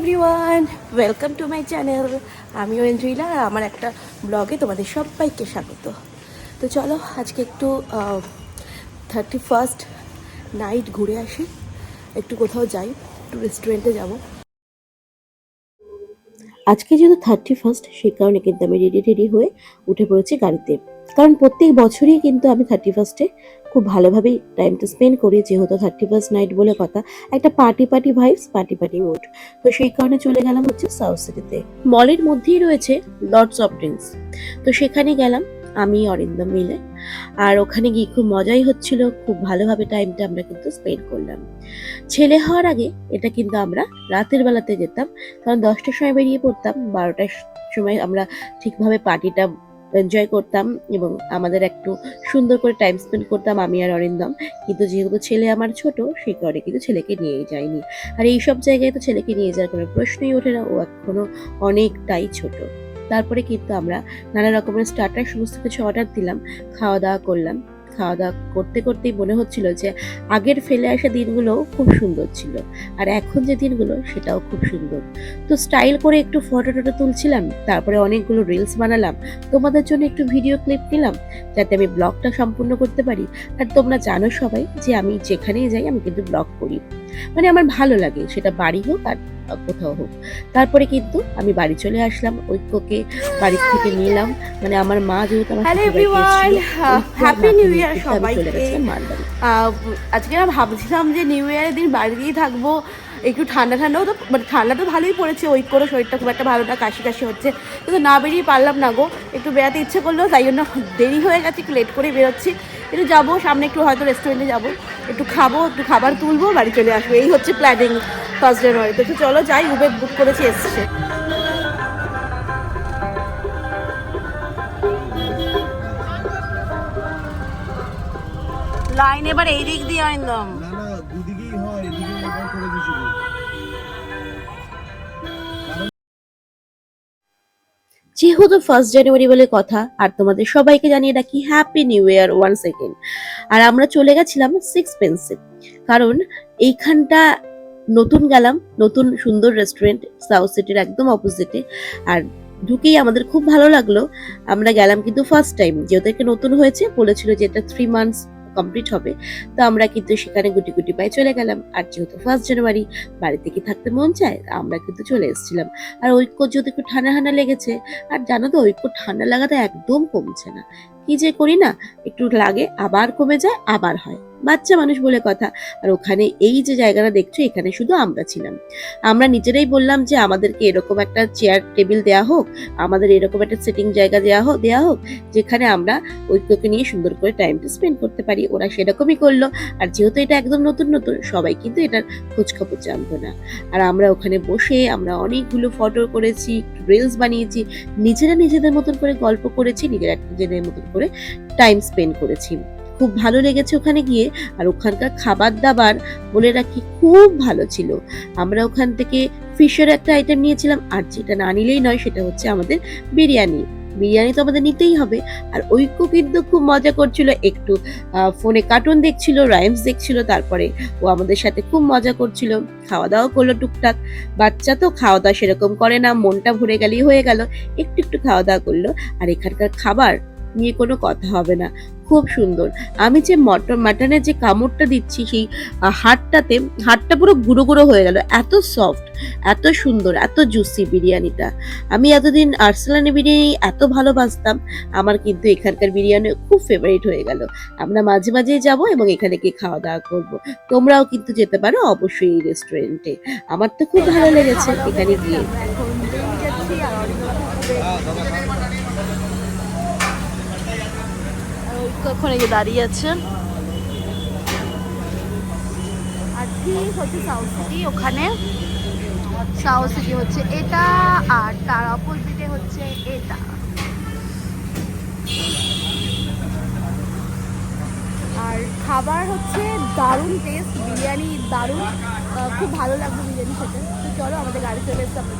Everyone, welcome to my channel. আমি ওয়েন্দ্রিলা আর আমার একটা ব্লগে তোমাদের সবাইকে স্বাগত। তো চলো আজকে একটু 31st নাইট ঘুরে আসি, একটু কোথাও যাই, একটু রেস্টুরেন্টে যাব। আজকে যেহেতু 31st সেই কারণে কিন্তু আমি রেডি হয়ে উঠে পড়েছি গাড়িতে। কারণ প্রত্যেক বছরই কিন্তু আমি 31স্টে খুব ভালোভাবেই টাইমটা স্পেন্ড করি, যেহেতু 31st নাইট বলে কথা, একটা পার্টি ভাইবস, পার্টি মুড। তো সেই কারণে চলে গেলাম হচ্ছে সাউথ সিটিতে। মলের মধ্যেই রয়েছে লর্ডস অফ ড্রিঙ্কস। তো সেখানে গেলাম আমি অরিন্দম মিলে, আর ওখানে গিয়ে খুব মজাই হচ্ছিল, খুব ভালোভাবে টাইমটা আমরা কিন্তু স্পেন্ড করলাম। ছেলে হওয়ার আগে এটা কিন্তু আমরা রাতের বেলাতে যেতাম, কারণ 10টার সময় বেরিয়ে পড়তাম, 12টার সময় আমরা ঠিকভাবে পার্টিটা এনজয় করতাম এবং আমাদের একটু সুন্দর করে টাইম স্পেন্ড করতাম আমি আর অরিন্দম। কিন্তু যেহেতু ছেলে আমার ছোট, সেই কারণে কিন্তু ছেলেকে নিয়েই যাইনি। আর এইসব জায়গায় তো ছেলেকে নিয়ে যাওয়ার কোনো প্রশ্নই ওঠে না, ও এখনো অনেকটাই ছোট। তারপরে কিন্তু আমরা নানা রকমের স্টার্টার সমস্ত কিছু অর্ডার দিলাম, খাওয়া দাওয়া করলাম। খাওয়া দাওয়া করতেই মনে হচ্ছিল যে আগের ফেলে আসা দিনগুলো খুব সুন্দর ছিল, আর এখন যে দিনগুলো সেটাও খুব সুন্দর। তো স্টাইল করে একটু ফটো তুলছিলাম, তারপরে অনেকগুলো রিলস বানালাম, তোমাদের জন্য একটু ভিডিও ক্লিপ নিলাম যাতে আমি ব্লগটা সম্পূর্ণ করতে পারি। আর তোমরা জানো সবাই যে আমি যেখানেই যাই আমি কিন্তু ব্লগ করি, মানে আমার ভালো লাগে, সেটা বাড়ি হোক আর কোথাও হোক। তারপরে কিন্তু আমি বাড়ি চলে আসলাম, ঐক্যকে বাড়ি থেকে নিলাম, মানে আমার মা যেহেতু আমার হ্যাপি নিউ ইয়ার সবাইকে। আজকে না ভাবছিলাম যে নিউ ইয়ারের দিন বাড়িতেই থাকবো, একটু ঠান্ডাও তো, মানে ঠান্ডা তো ভালোই পড়েছে, ঐক্যরও শরীরটা খুব একটা ভালো না, কাশি হচ্ছে, কিন্তু না বেরিয়ে পারলাম না গো। একটু বেড়াতে ইচ্ছে করলো, তাই জন্য দেরি হয়ে গেছে, একটু লেট করে বেরোচ্ছি। একটু যাবো সামনে, একটু হয়তো রেস্টুরেন্টে যাবো, একটু খাবো, একটু খাবার তুলবো, বাড়ি চলে আসবো, এই হচ্ছে প্ল্যানিং 1 জানুয়ারিতে। তো চলো যাই, উবের বুক করেছি, এসছে। লাইন এবার এই দিক দিয়ে একদম দুদিকেই হয়, এদিকে এবার করে দিয়েছি। যেহেতু 1 জানুয়ারি বলে কথা, আর তোমাদের সবাইকে জানিয়ে রাখি happy new year one second. আর আমরা চলে গেছিলাম সিক্স পেন্সে, কারণ এইখানটা নতুন গেলাম, নতুন সুন্দর রেস্টুরেন্ট সাউথ সিটির একদম অপোজিটে। আর ঢুকেই আমাদের খুব ভালো লাগলো। আমরা গেলাম কিন্তু ফার্স্ট টাইম, যেহেতু একটা নতুন হয়েছে, বলেছিল যে এটা 3 মান্থস কমপ্লিট হবে। তো আমরা কিন্তু সেখানে গুটি পায়ে চলে গেলাম। আর যেহেতু 1 জানুয়ারি, বাড়িতে কি থাকতে মন চায়, আমরা কিন্তু চলে এসেছিলাম। আর ঐক্য যেহেতু একটু ঠান্ডা লেগেছে, আর জানো তো ঐক্য ঠান্ডা লাগাটা একদম কমছে না, কি যে করি না, একটু লাগে আবার কমে যায় আবার হয়, বাচ্চা মানুষ বলে কথা। আর ওখানে এই যে জায়গাটা দেখছো, এখানে শুধু আমরা ছিলাম। আমরা নিজেরাই বললাম যে আমাদেরকে এরকম একটা চেয়ার টেবিল দেয়া হোক, আমাদের এরকম একটা সিটিং জায়গা দেয়া হোক যেখানে আমরা ঐক্যকে নিয়ে সুন্দর করে টাইমটা স্পেন্ড করতে পারি। ওরা সেরকমই করলো। আর যেহেতু এটা একদম নতুন, সবাই কিন্তু এটার খোঁজ খবর জানতো না। আর আমরা ওখানে বসে আমরা অনেকগুলো ফটো করেছি, রিলস বানিয়েছি, নিজেদের মতন করে গল্প করেছি, নিজেদের মতন করে টাইম স্পেন্ড করেছি। খুব ভালো লেগেছে ওখানে গিয়ে। আর ওখানকার খাবার দাবার বলে রাখি খুব ভালো ছিল। আমরা ওখান থেকে ফিশের একটা আইটেম নিয়েছিলাম, আর যেটা না নিলেই নয় সেটা হচ্ছে আমাদের বিরিয়ানি তো আমাদের নিতেই হবে। আর ঐক্য কিন্তু খুব মজা করছিল, একটু ফোনে কার্টুন দেখছিল, রাইমস দেখছিল, তারপরে ও আমাদের সাথে খুব মজা করছিল, খাওয়া দাওয়া করলো টুকটাক। বাচ্চা তো খাওয়া দাওয়া সেরকম করে না, মনটা ভরে গেলেই হয়ে গেল, একটু খাওয়া দাওয়া করলো। আর এখানকার খাবার নিয়ে কোনো কথা হবে না, খুব সুন্দর। আমি যে মাটনের যে কামড়টা দিচ্ছি, সেই হাড়টা পুরো গুঁড়ো হয়ে গেল, এত সফট, এত সুন্দর, এত জুসি বিরিয়ানিটা। আমি এতদিন আর্সেলানের বিরিয়ানি এত ভালোবাসতাম, আমার কিন্তু এখানকার বিরিয়ানি খুব ফেভারিট হয়ে গেল। আমরা মাঝে যাবো এবং এখানে গিয়ে খাওয়া দাওয়া করবো। তোমরাও কিন্তু যেতে পারো অবশ্যই এই রেস্টুরেন্টে, আমার তো খুব ভালো লেগেছে এখানে গিয়ে। ওখানে গিয়ে দাঁড়িয়ে আছেন, আর ঠিক হচ্ছে সাউথ সিটি। ওখানে সাউথ সিটি হচ্ছে এটা, আর তার অপোজিটে হচ্ছে এটা। আর খাবার হচ্ছে দারুণ টেস্ট, বিরিয়ানি দারুণ, খুব ভালো লাগলো বিরিয়ানি খেতে। তো চলো, আমাদের গাড়ি চলে এসছে, আমরা